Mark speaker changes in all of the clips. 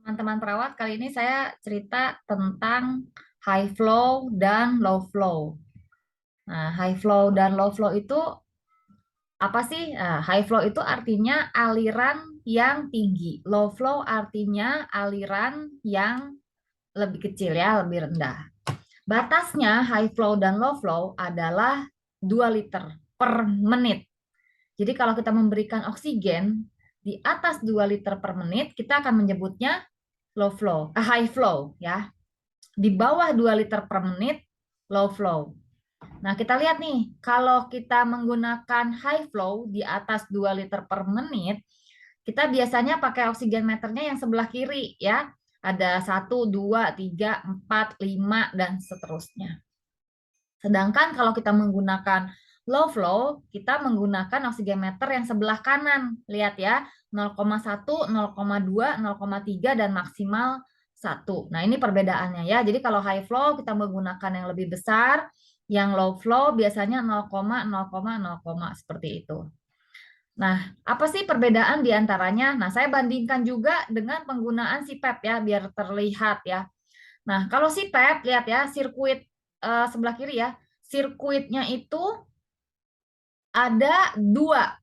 Speaker 1: Teman-teman perawat, kali ini saya cerita tentang high flow dan low flow. Nah, high flow dan low flow itu apa sih? Nah, high flow itu artinya aliran yang tinggi. Low flow artinya aliran yang lebih kecil ya, lebih rendah. Batasnya high flow dan low flow adalah 2 liter per menit. Jadi kalau kita memberikan oksigen di atas 2 liter per menit, kita akan menyebutnya high flow ya. Di bawah 2 liter per menit, low flow. Nah, kita lihat nih, kalau kita menggunakan high flow di atas 2 liter per menit, kita biasanya pakai oksigen meternya yang sebelah kiri ya. Ada 1, 2, 3, 4, 5, dan seterusnya. Sedangkan kalau kita menggunakan low flow, kita menggunakan oximeter yang sebelah kanan. Lihat ya, 0,1, 0,2, 0,3, dan maksimal 1. Nah, ini perbedaannya ya. Jadi kalau high flow kita menggunakan yang lebih besar, yang low flow biasanya 0, 0, 0, seperti itu. Nah, apa sih perbedaan di antaranya? Nah, saya bandingkan juga dengan penggunaan CPAP ya, biar terlihat ya. Nah, kalau CPAP, lihat ya, sirkuit sebelah kiri ya. Sirkuitnya itu ada dua.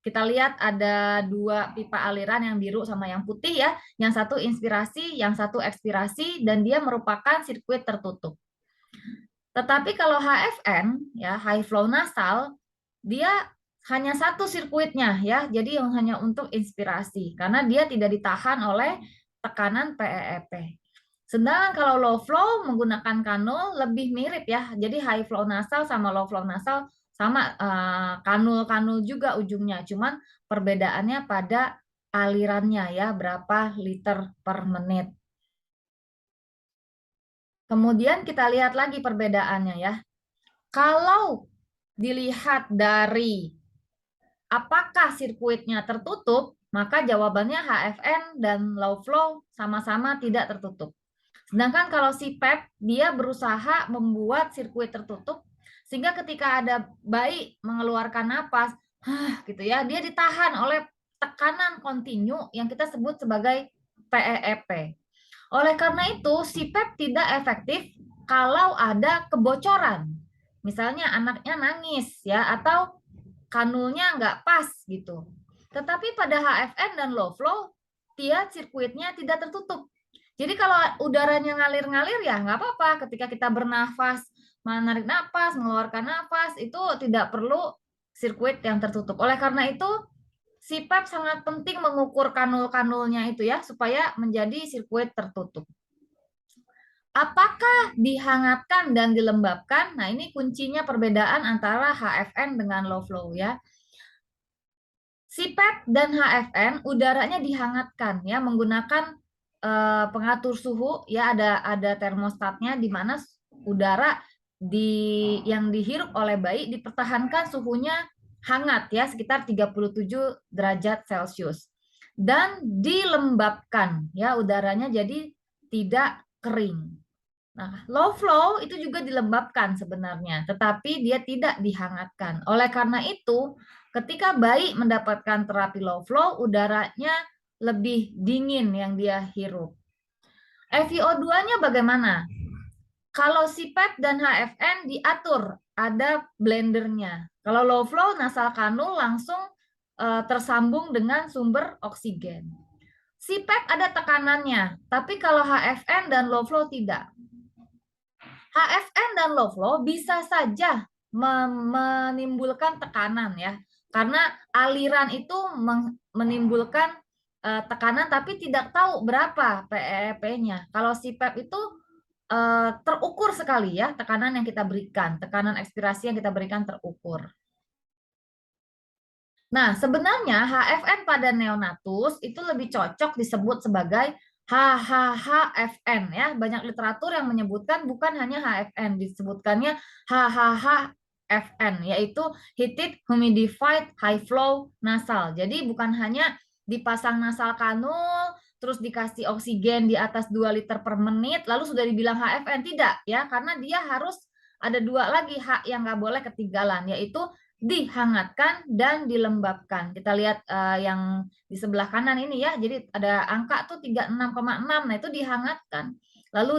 Speaker 1: Kita lihat ada dua pipa aliran, yang biru sama yang putih ya. Yang satu inspirasi, yang satu ekspirasi, dan dia merupakan sirkuit tertutup. Tetapi kalau HFN, ya, high flow nasal, dia hanya satu sirkuitnya ya. Jadi yang hanya untuk inspirasi, karena dia tidak ditahan oleh tekanan PEEP. Sedangkan kalau low flow menggunakan kanul lebih mirip ya. Jadi high flow nasal sama low flow nasal sama, kanul-kanul juga ujungnya. Cuman perbedaannya pada alirannya ya, berapa liter per menit. Kemudian kita lihat lagi perbedaannya ya. Kalau dilihat dari apakah sirkuitnya tertutup, maka jawabannya HFN dan low flow sama-sama tidak tertutup. Sedangkan kalau si PEP, dia berusaha membuat sirkuit tertutup, sehingga ketika ada bayi mengeluarkan napas, gitu ya, dia ditahan oleh tekanan kontinu yang kita sebut sebagai PEEP. Oleh karena itu, si PEP tidak efektif kalau ada kebocoran. Misalnya anaknya nangis ya, atau kanulnya nggak pas gitu. Tetapi pada HFN dan low flow, dia sirkuitnya tidak tertutup. Jadi kalau udaranya ngalir-ngalir ya nggak apa-apa. Ketika kita bernafas, menarik nafas, mengeluarkan nafas, itu tidak perlu sirkuit yang tertutup. Oleh karena itu, si PEP sangat penting mengukur kanul-kanulnya itu ya, supaya menjadi sirkuit tertutup. Apakah dihangatkan dan dilembabkan? Nah, ini kuncinya perbedaan antara HFN dengan low flow ya. CPAP dan HFN udaranya dihangatkan ya, menggunakan pengatur suhu ya, ada termostatnya di mana udara yang dihirup oleh bayi dipertahankan suhunya hangat ya, sekitar 37 derajat Celcius, dan dilembabkan ya, udaranya jadi tidak kering. Nah, low flow itu juga dilembabkan sebenarnya, tetapi dia tidak dihangatkan. Oleh karena itu, ketika bayi mendapatkan terapi low flow, udaranya lebih dingin yang dia hirup. FiO2-nya bagaimana? Kalau CPAP dan HFN diatur, ada blendernya. Kalau low flow, nasal kanul langsung tersambung dengan sumber oksigen. CPAP ada tekanannya, tapi kalau HFN dan low flow tidak. HFN dan low flow bisa saja menimbulkan tekanan ya, karena aliran itu menimbulkan tekanan tapi tidak tahu berapa PEP-nya. Kalau CPAP itu terukur sekali ya, tekanan yang kita berikan, tekanan ekspirasi yang kita berikan terukur. Nah, sebenarnya HFN pada neonatus itu lebih cocok disebut sebagai HHHFN ya. Banyak literatur yang menyebutkan bukan hanya HFN, disebutkannya HHHFN, yaitu Heated Humidified High Flow Nasal. Jadi bukan hanya dipasang nasal kanul, terus dikasih oksigen di atas 2 liter per menit, lalu sudah dibilang HFN. Tidak ya, karena dia harus ada dua lagi H yang nggak boleh ketinggalan, yaitu dihangatkan dan dilembabkan. Kita lihat yang di sebelah kanan ini ya. Jadi ada angka tuh 36,6. Nah, itu dihangatkan. Lalu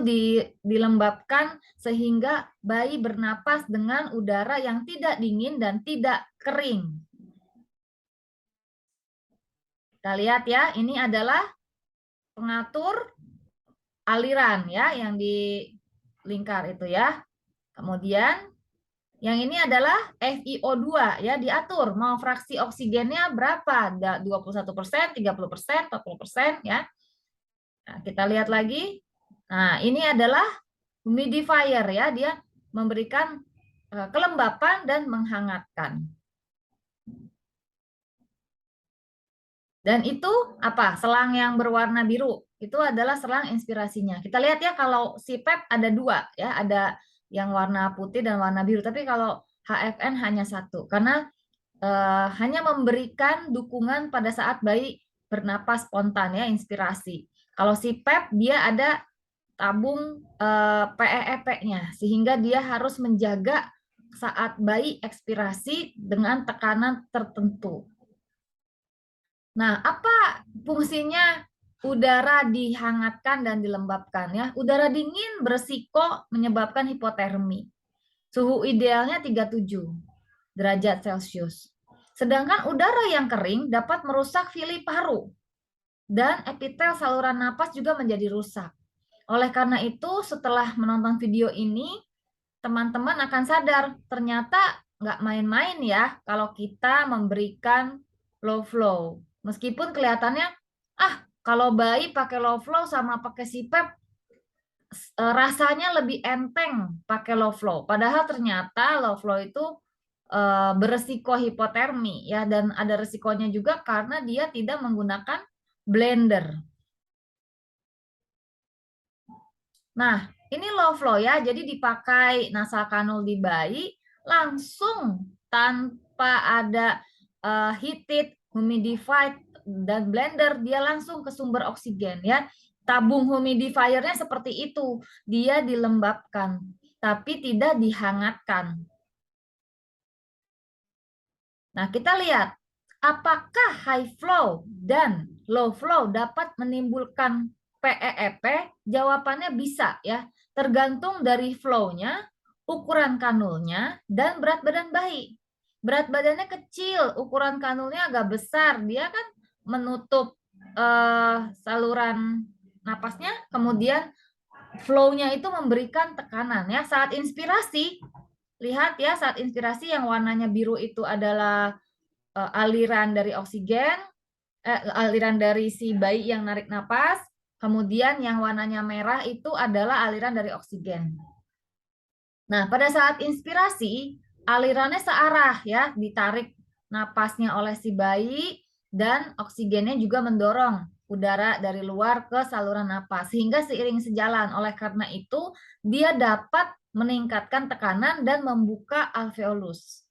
Speaker 1: dilembabkan sehingga bayi bernapas dengan udara yang tidak dingin dan tidak kering. Kita lihat ya, ini adalah pengatur aliran ya yang di lingkar itu ya. Kemudian yang ini adalah FiO2 ya, diatur mau fraksi oksigennya berapa, 21%, 30%, 40% ya. Nah, kita lihat lagi. Nah, ini adalah humidifier ya, dia memberikan kelembapan dan menghangatkan. Dan itu apa? Selang yang berwarna biru. Itu adalah selang inspirasinya. Kita lihat ya, kalau si PEP ada dua ya, ada yang warna putih dan warna biru. Tapi kalau HFN hanya satu, karena hanya memberikan dukungan pada saat bayi bernapas spontan ya, inspirasi. Kalau si PEP dia ada tabung PEEP-nya, sehingga dia harus menjaga saat bayi ekspirasi dengan tekanan tertentu. Nah, apa fungsinya udara dihangatkan dan dilembabkan ya? Udara dingin berisiko menyebabkan hipotermi. Suhu idealnya 37 derajat Celcius. Sedangkan udara yang kering dapat merusak fili paru dan epitel saluran napas juga menjadi rusak. Oleh karena itu, setelah menonton video ini, teman-teman akan sadar ternyata nggak main-main ya kalau kita memberikan low flow. Meskipun kelihatannya, kalau bayi pakai low flow sama pakai CPAP, rasanya lebih enteng pakai low flow. Padahal ternyata low flow itu beresiko hipotermi ya, dan ada resikonya juga karena dia tidak menggunakan blender. Nah, ini low flow ya, jadi dipakai nasal kanul di bayi langsung tanpa ada heated, humidified, dan blender, dia langsung ke sumber oksigen ya. Tabung humidifiernya seperti itu, dia dilembabkan, tapi tidak dihangatkan. Nah, kita lihat, apakah high flow dan low flow dapat menimbulkan PEEP? Jawabannya bisa ya, tergantung dari flow-nya, ukuran kanulnya, dan berat badan bayi. Berat badannya kecil, ukuran kanulnya agak besar, dia kan menutup saluran napasnya, kemudian flow-nya itu memberikan tekanan ya. Saat inspirasi, lihat ya, saat inspirasi yang warnanya biru itu adalah aliran dari oksigen, aliran dari si bayi yang narik napas, kemudian yang warnanya merah itu adalah aliran dari oksigen. Nah, pada saat inspirasi, alirannya searah ya, ditarik napasnya oleh si bayi dan oksigennya juga mendorong udara dari luar ke saluran napas sehingga seiring sejalan. Oleh karena itu, dia dapat meningkatkan tekanan dan membuka alveolus.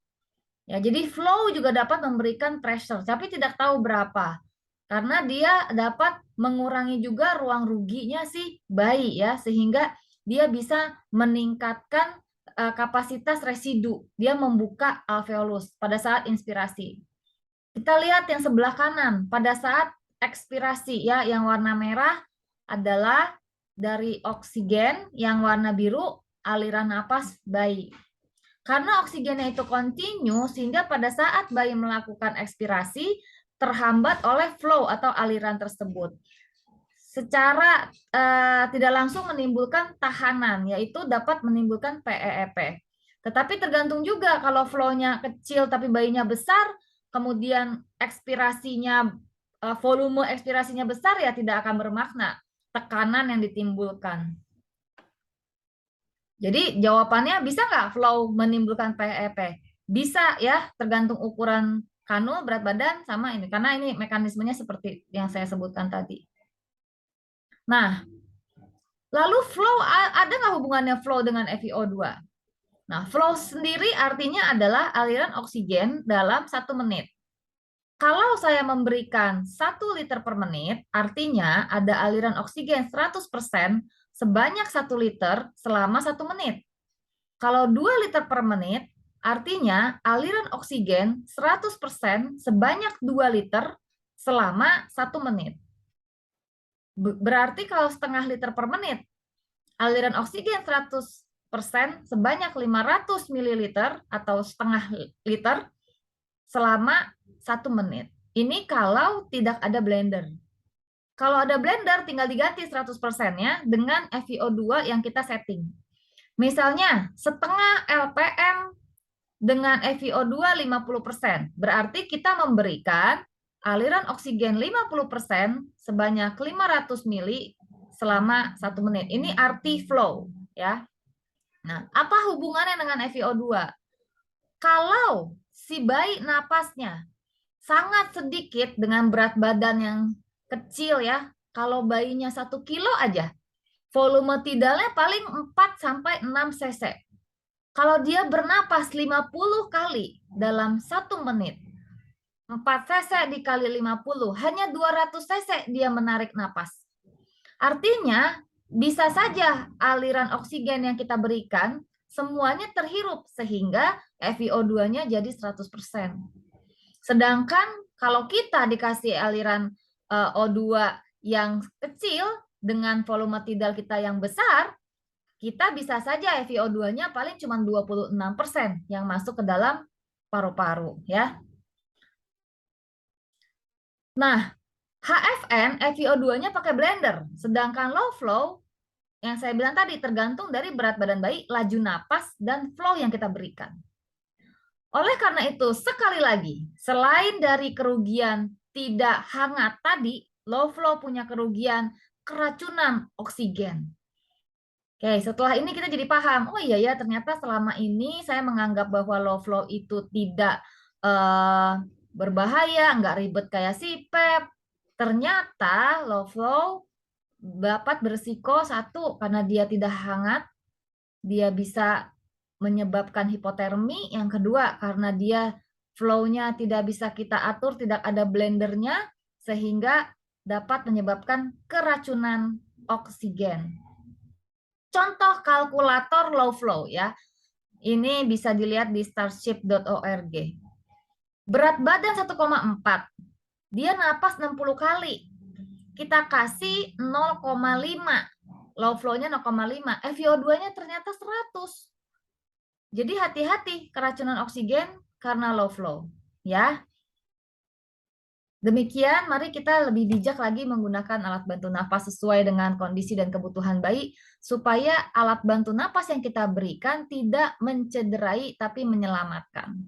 Speaker 1: Ya, jadi flow juga dapat memberikan pressure, tapi tidak tahu berapa. Karena dia dapat mengurangi juga ruang ruginya si bayi ya, sehingga dia bisa meningkatkan kapasitas residu. Dia membuka alveolus pada saat inspirasi. Kita lihat yang sebelah kanan, pada saat ekspirasi ya, yang warna merah adalah dari oksigen, yang warna biru aliran napas bayi. Karena oksigennya itu kontinu, sehingga pada saat bayi melakukan ekspirasi, terhambat oleh flow atau aliran tersebut. Secara tidak langsung menimbulkan tahanan, yaitu dapat menimbulkan PEEP. Tetapi tergantung juga, kalau flow-nya kecil tapi bayinya besar, kemudian ekspirasinya, volume ekspirasinya besar, ya tidak akan bermakna tekanan yang ditimbulkan. Jadi jawabannya bisa nggak flow menimbulkan PEP? Bisa ya, tergantung ukuran kanul, berat badan, sama ini. Karena ini mekanismenya seperti yang saya sebutkan tadi. Nah, lalu flow, ada nggak hubungannya flow dengan FiO2? Nah, flow sendiri artinya adalah aliran oksigen dalam 1 menit. Kalau saya memberikan 1 liter per menit, artinya ada aliran oksigen 100% sebanyak 1 liter selama 1 menit. Kalau 2 liter per menit, Artinya aliran oksigen 100% sebanyak 2 liter selama 1 menit. Berarti kalau setengah liter per menit, aliran oksigen 100% sebanyak 500 ml atau setengah liter selama 1 menit. Ini kalau tidak ada blender. Kalau ada blender, tinggal diganti 100%-nya dengan FiO2 yang kita setting. Misalnya, setengah LPM dengan FiO2 50%. Berarti kita memberikan aliran oksigen 50% sebanyak 500 mili selama 1 menit. Ini RT flow, ya. Nah, apa hubungannya dengan FiO2? Kalau si bayi napasnya sangat sedikit dengan berat badan yang kecil ya, kalau bayinya 1 kilo aja, volume tidalnya paling 4-6 cc. Kalau dia bernapas 50 kali dalam 1 menit, 4 cc dikali 50, hanya 200 cc dia menarik napas. Artinya, bisa saja aliran oksigen yang kita berikan semuanya terhirup sehingga FiO2-nya jadi 100%. Sedangkan kalau kita dikasih aliran O2 yang kecil dengan volume tidal kita yang besar, kita bisa saja FiO2-nya paling cuma 26% yang masuk ke dalam paru-paru, ya. Nah, HFN FiO2-nya pakai blender, sedangkan low flow yang saya bilang tadi tergantung dari berat badan bayi, laju napas, dan flow yang kita berikan. Oleh karena itu, sekali lagi, selain dari kerugian tidak hangat tadi, low flow punya kerugian keracunan oksigen. Oke, setelah ini kita jadi paham, oh iya ya, ternyata selama ini saya menganggap bahwa low flow itu tidak berbahaya, nggak ribet kayak CPAP. Ternyata low flow dapat berisiko, satu, karena dia tidak hangat, dia bisa menyebabkan hipotermi. Yang kedua, karena dia flow-nya tidak bisa kita atur, tidak ada blendernya, sehingga dapat menyebabkan keracunan oksigen. Contoh kalkulator low flow ya. Ini bisa dilihat di starship.org. Berat badan 1,4. Dia napas 60 kali. Kita kasih 0,5. Low flow-nya 0,5. FiO2-nya ternyata 100. Jadi hati-hati keracunan oksigen karena low flow, ya. Demikian, mari kita lebih bijak lagi menggunakan alat bantu napas sesuai dengan kondisi dan kebutuhan bayi, supaya alat bantu napas yang kita berikan tidak mencederai tapi menyelamatkan.